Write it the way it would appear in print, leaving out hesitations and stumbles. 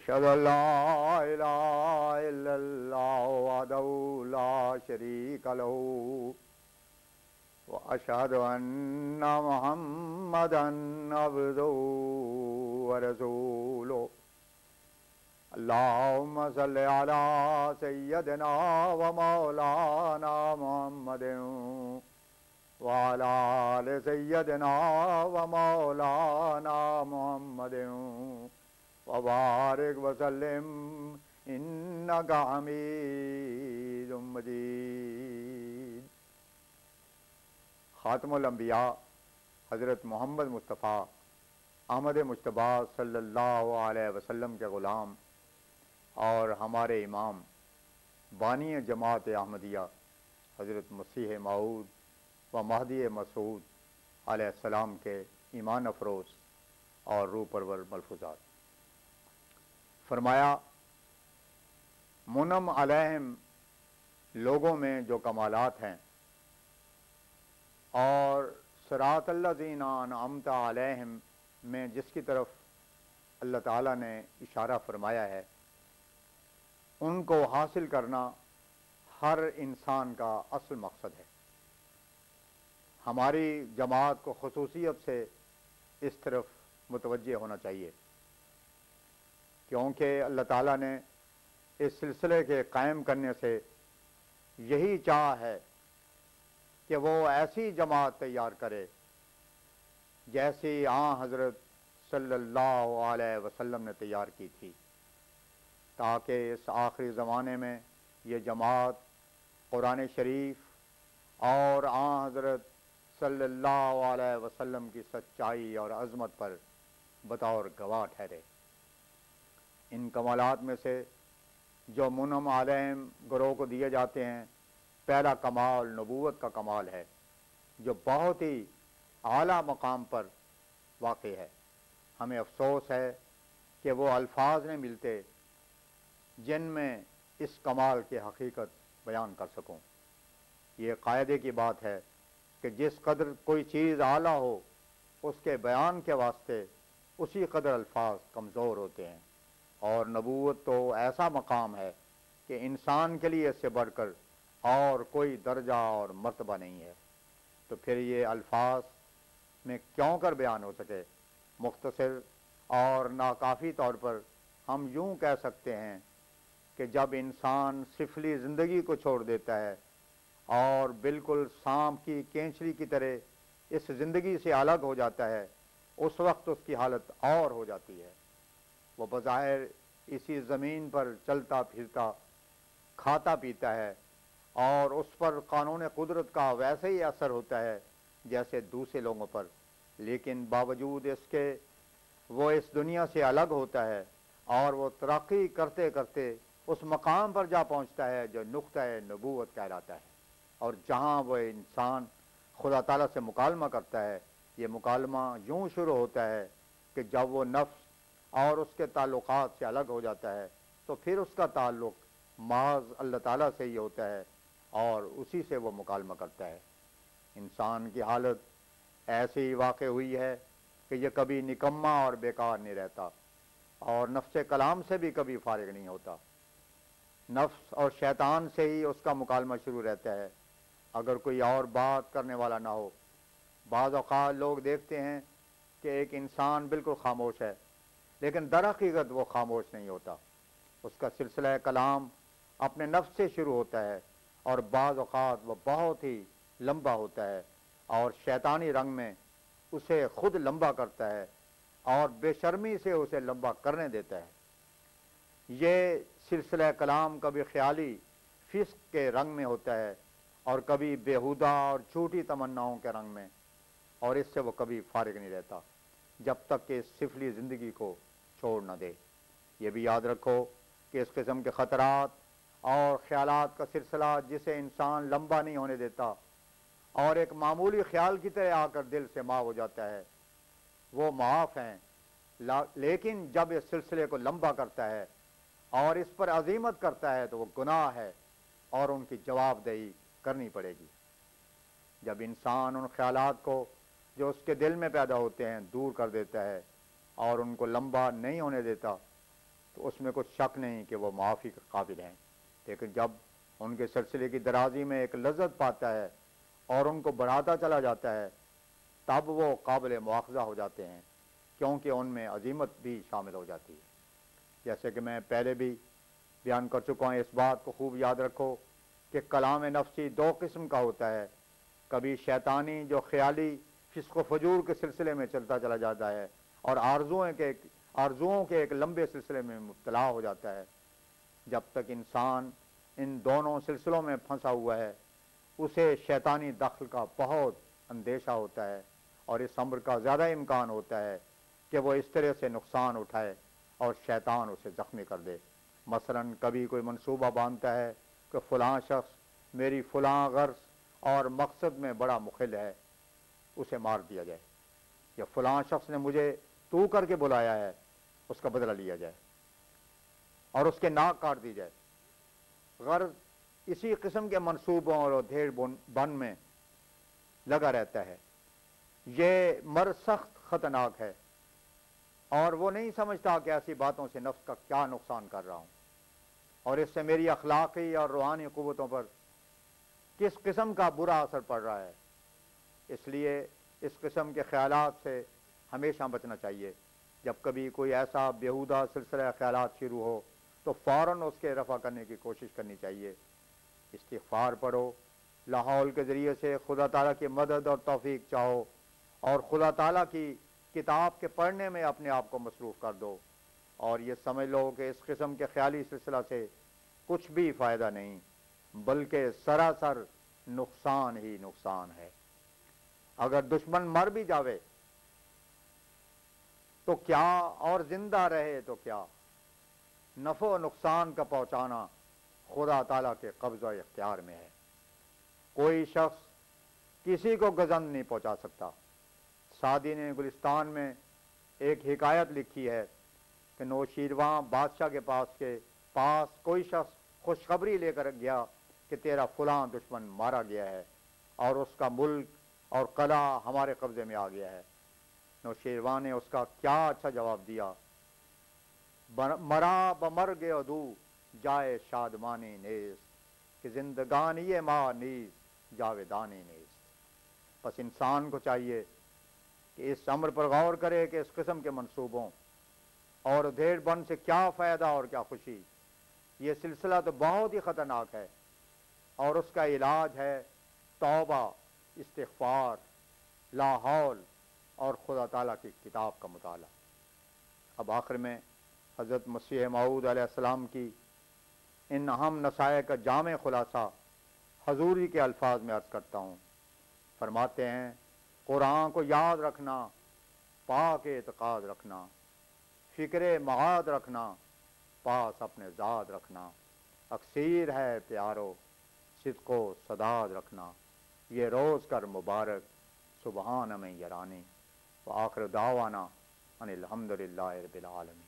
أشهد أن لا إله إلا الله وحده لا شريك له وأشهد أن محمدا عبده ورسوله اللهم صل على سيدنا ومولانا محمد وعلى آل سيدنا ومولانا محمد وبارك وسلم إنك حميد مجيد۔ خاتم الانبیاء حضرت محمد مصطفیٰ احمد مجتبی صلی اللہ علیہ وسلم کے غلام اور ہمارے امام بانی جماعت احمدیہ حضرت مسیح موعود و مہدی مسعود علیہ السلام کے ایمان افروز اور روح پرور ملفوظات۔ فرمایا منعم علیہم لوگوں میں جو کمالات ہیں اور صراط الذین انعمت علیہم میں جس کی طرف اللہ تعالیٰ نے اشارہ فرمایا ہے، ان کو حاصل کرنا ہر انسان کا اصل مقصد ہے۔ ہماری جماعت کو خصوصیت سے اس طرف متوجہ ہونا چاہیے، کیونکہ اللہ تعالیٰ نے اس سلسلے کے قائم کرنے سے یہی چاہ ہے کہ وہ ایسی جماعت تیار کرے جیسی حضرت صلی اللہ علیہ وسلم نے تیار کی تھی، تاکہ اس آخری زمانے میں یہ جماعت قرآن شریف اور حضرت صلی اللہ علیہ وسلم کی سچائی اور عظمت پر بطور گواہ ٹھہرے۔ ان کمالات میں سے جو منعم علیہم گروہ کو دیے جاتے ہیں، پہلا کمال نبوت کا کمال ہے، جو بہت ہی اعلیٰ مقام پر واقع ہے۔ ہمیں افسوس ہے کہ وہ الفاظ نہیں ملتے جن میں اس کمال کی حقیقت بیان کر سکوں۔ یہ قاعدے کی بات ہے کہ جس قدر کوئی چیز اعلیٰ ہو، اس کے بیان کے واسطے اسی قدر الفاظ کمزور ہوتے ہیں، اور نبوت تو ایسا مقام ہے کہ انسان کے لیے اس سے بڑھ کر اور کوئی درجہ اور مرتبہ نہیں ہے، تو پھر یہ الفاظ میں کیوں کر بیان ہو سکے۔ مختصر اور ناکافی طور پر ہم یوں کہہ سکتے ہیں کہ جب انسان سفلی زندگی کو چھوڑ دیتا ہے اور بالکل سانپ کی کینچری کی طرح اس زندگی سے الگ ہو جاتا ہے، اس وقت اس کی حالت اور ہو جاتی ہے۔ وہ بظاہر اسی زمین پر چلتا پھرتا کھاتا پیتا ہے اور اس پر قانون قدرت کا ویسے ہی اثر ہوتا ہے جیسے دوسرے لوگوں پر، لیکن باوجود اس کے وہ اس دنیا سے الگ ہوتا ہے اور وہ ترقی کرتے کرتے اس مقام پر جا پہنچتا ہے جو نقطہ نبوت کہلاتا ہے، اور جہاں وہ انسان خدا تعالیٰ سے مکالمہ کرتا ہے۔ یہ مکالمہ یوں شروع ہوتا ہے کہ جب وہ نفس اور اس کے تعلقات سے الگ ہو جاتا ہے تو پھر اس کا تعلق محض اللہ تعالیٰ سے ہی ہوتا ہے اور اسی سے وہ مکالمہ کرتا ہے۔ انسان کی حالت ایسی واقع ہوئی ہے کہ یہ کبھی نکما اور بیکار نہیں رہتا اور نفس کلام سے بھی کبھی فارغ نہیں ہوتا۔ نفس اور شیطان سے ہی اس کا مکالمہ شروع رہتا ہے اگر کوئی اور بات کرنے والا نہ ہو۔ بعض اوقات لوگ دیکھتے ہیں کہ ایک انسان بالکل خاموش ہے، لیکن در حقیقت وہ خاموش نہیں ہوتا، اس کا سلسلہ کلام اپنے نفس سے شروع ہوتا ہے اور بعض اوقات وہ بہت ہی لمبا ہوتا ہے اور شیطانی رنگ میں اسے خود لمبا کرتا ہے اور بے شرمی سے اسے لمبا کرنے دیتا ہے۔ یہ سلسلہ کلام کبھی خیالی فسق کے رنگ میں ہوتا ہے اور کبھی بیہودہ اور جھوٹی تمناؤں کے رنگ میں، اور اس سے وہ کبھی فارغ نہیں رہتا جب تک کہ اس سفلی زندگی کو چھوڑ نہ دے۔ یہ بھی یاد رکھو کہ اس قسم کے خطرات اور خیالات کا سلسلہ جسے انسان لمبا نہیں ہونے دیتا اور ایک معمولی خیال کی طرح آ کر دل سے معاف ہو جاتا ہے، وہ معاف ہیں، لیکن جب اس سلسلے کو لمبا کرتا ہے اور اس پر عزیمت کرتا ہے تو وہ گناہ ہے اور ان کی جواب دہی کرنی پڑے گی۔ جب انسان ان خیالات کو جو اس کے دل میں پیدا ہوتے ہیں دور کر دیتا ہے اور ان کو لمبا نہیں ہونے دیتا تو اس میں کچھ شک نہیں کہ وہ معافی کے قابل ہیں، لیکن جب ان کے سلسلے کی درازی میں ایک لذت پاتا ہے اور ان کو بڑھاتا چلا جاتا ہے، تب وہ قابل مواخذہ ہو جاتے ہیں، کیونکہ ان میں عظیمت بھی شامل ہو جاتی ہے۔ جیسے کہ میں پہلے بھی بیان کر چکا ہوں، اس بات کو خوب یاد رکھو کہ کلام نفسی دو قسم کا ہوتا ہے، کبھی شیطانی جو خیالی فسق و فجور کے سلسلے میں چلتا چلا جاتا ہے اور آرزوؤں کے ایک لمبے سلسلے میں مبتلا ہو جاتا ہے۔ جب تک انسان ان دونوں سلسلوں میں پھنسا ہوا ہے، اسے شیطانی دخل کا بہت اندیشہ ہوتا ہے اور اس امر کا زیادہ امکان ہوتا ہے کہ وہ اس طرح سے نقصان اٹھائے اور شیطان اسے زخمی کر دے۔ مثلا کبھی کوئی منصوبہ باندھتا ہے کہ فلاں شخص میری فلاں غرض اور مقصد میں بڑا مخل ہے، اسے مار دیا جائے، یا فلاں شخص نے مجھے تو کر کے بلایا ہے، اس کا بدلہ لیا جائے اور اس کے ناک کاٹ دی جائے۔ غرض اسی قسم کے منصوبوں اور دھیر بن میں لگا رہتا ہے۔ یہ مرض سخت خطرناک ہے اور وہ نہیں سمجھتا کہ ایسی باتوں سے نفس کا کیا نقصان کر رہا ہوں اور اس سے میری اخلاقی اور روحانی قوتوں پر کس قسم کا برا اثر پڑ رہا ہے۔ اس لیے اس قسم کے خیالات سے ہمیشہ بچنا چاہیے۔ جب کبھی کوئی ایسا بیہودہ سلسلہ خیالات شروع ہو تو فوراً اس کے رفع کرنے کی کوشش کرنی چاہیے۔ استغفار پڑھو، لاحول کے ذریعے سے خدا تعالیٰ کی مدد اور توفیق چاہو اور خدا تعالیٰ کی کتاب کے پڑھنے میں اپنے آپ کو مصروف کر دو، اور یہ سمجھ لو کہ اس قسم کے خیالی سلسلہ سے کچھ بھی فائدہ نہیں بلکہ سراسر نقصان ہی نقصان ہے۔ اگر دشمن مر بھی جاوے تو کیا اور زندہ رہے تو کیا، نفع و نقصان کا پہنچانا خدا تعالیٰ کے قبضہ اختیار میں ہے۔ کوئی شخص کسی کو گزند نہیں پہنچا سکتا۔ سعدی نے گلستان میں ایک حکایت لکھی ہے کہ نوشیروان بادشاہ کے پاس کوئی شخص خوشخبری لے کر گیا کہ تیرا فلاں دشمن مارا گیا ہے اور اس کا ملک اور قلعہ ہمارے قبضے میں آ گیا ہے۔ نوشیروان نے اس کا کیا اچھا جواب دیا، مرا بمرگ عدو جائے شادمانی نیز کہ زندگانی ماں نیز جاویدانی نیز۔ بس انسان کو چاہیے کہ اس امر پر غور کرے کہ اس قسم کے منصوبوں اور ادھیڑ بن سے کیا فائدہ اور کیا خوشی۔ یہ سلسلہ تو بہت ہی خطرناک ہے اور اس کا علاج ہے توبہ، استغفار، لا حول اور خدا تعالیٰ کی کتاب کا مطالعہ۔ اب آخر میں حضرت مسیح موعود علیہ السلام کی ان اہم نصائح کا جامع خلاصہ حضوری کے الفاظ میں عرض کرتا ہوں۔ فرماتے ہیں، قرآن کو یاد رکھنا، پاک اعتقاد رکھنا، فکر معاد رکھنا، پاس اپنے ذات رکھنا، اکثیر ہے پیارو صدق و صداد رکھنا، یہ روز کر مبارک سبحان من یرانی، وآخر دعوانا ان الحمدللہ رب العالمین۔